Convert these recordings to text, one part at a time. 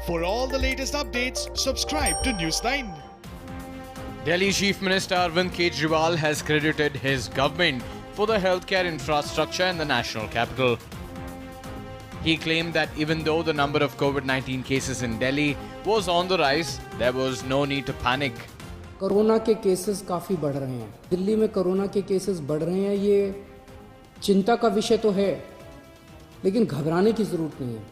For all the latest updates, subscribe to News9. Delhi Chief Minister Arvind Kejriwal has credited his government for the healthcare infrastructure in the national capital. He claimed that even though the number of COVID-19 cases in Delhi was on the rise, there was no need to panic. Corona के cases काफ़ी बढ़ रहे हैं। दिल्ली में corona के cases बढ़ रहे हैं, ये चिंता का विषय तो है, लेकिन घबराने की ज़रूरत नहीं है।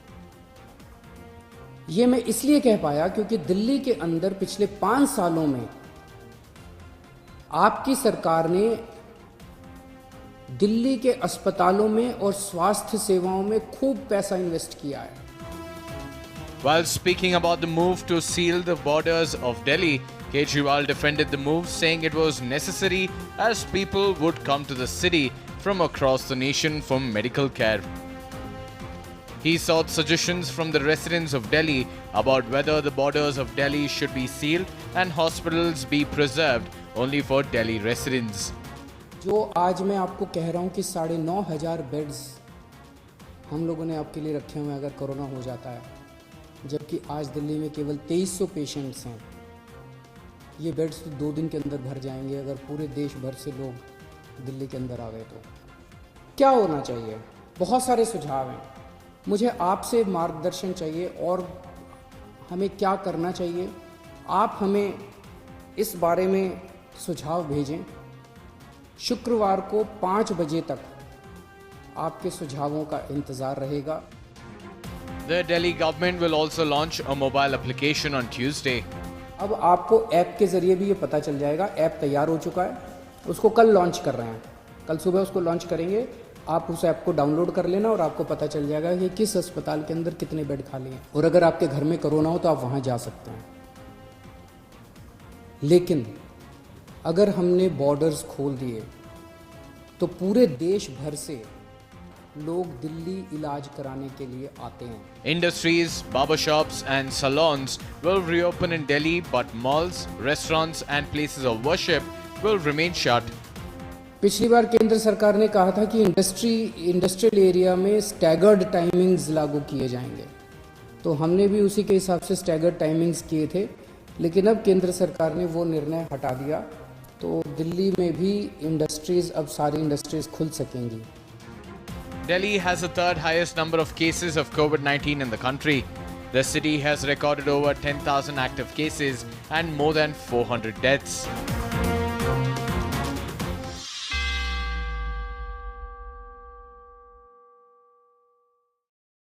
ये मैं इसलिए कह पाया क्योंकि दिल्ली के अंदर पिछले 5 सालों में आपकी सरकार ने दिल्ली के अस्पतालों में और स्वास्थ्य सेवाओं में खूब पैसा इन्वेस्ट किया है। While speaking about the move to seal the borders of Delhi, Kejriwal defended the move, saying it was necessary as people would come to the city from across the nation for medical care. He sought suggestions from the residents of Delhi about whether the borders of Delhi should be sealed and hospitals be preserved only for Delhi residents. जो आज मैं आपको कह रहा हूं कि 9,500 beds हम लोगों ने आपके लिए रखे हुए हैं अगर कोरोना हो जाता है, जबकि आज दिल्ली में केवल 2300 पेशेंट्स हैं। ये बेड्स तो 2 दिन के अंदर भर जाएंगे अगर पूरे देश भर से लोग दिल्ली के अंदर आ गए तो। क्या होना चाहिए? बहुत सारे सुझाव हैं। मुझे आपसे मार्गदर्शन चाहिए और हमें क्या करना चाहिए। आप हमें इस बारे में सुझाव भेजें। शुक्रवार को 5 बजे तक आपके सुझावों का इंतज़ार रहेगा। The Delhi government will also launch a mobile application on Tuesday. अब आपको ऐप के ज़रिए भी ये पता चल जाएगा। ऐप तैयार हो चुका है, उसको कल लॉन्च कर रहे हैं। कल सुबह उसको लॉन्च करेंगे। आप उस ऐप को डाउनलोड कर लेना और आपको पता चल जाएगा कि किस अस्पताल के अंदर कितने बेड खाली हैं, और अगर आपके घर में कोरोना हो तो आप वहाँ जा सकते हैं। लेकिन अगर हमने बॉर्डर्स खोल दिए तो पूरे देश भर से लोग दिल्ली इलाज कराने के लिए आते हैं। Industries, barbershops and salons will reopen in Delhi, but malls, restaurants and places of worship will remain shut. पिछली बार केंद्र सरकार ने कहा था कि इंडस्ट्रियल एरिया में स्टैगर्ड टाइमिंग्स लागू किए जाएंगे, तो हमने भी उसी के हिसाब से स्टैगर्ड टाइमिंग्स किए थे, लेकिन अब केंद्र सरकार ने वो निर्णय हटा दिया, तो दिल्ली में भी अब सारी इंडस्ट्रीज खुल सकेंगी। Delhi has the third highest number of cases of COVID-19 in the country. The city has recorded over 10,000 active cases and more than 400 deaths.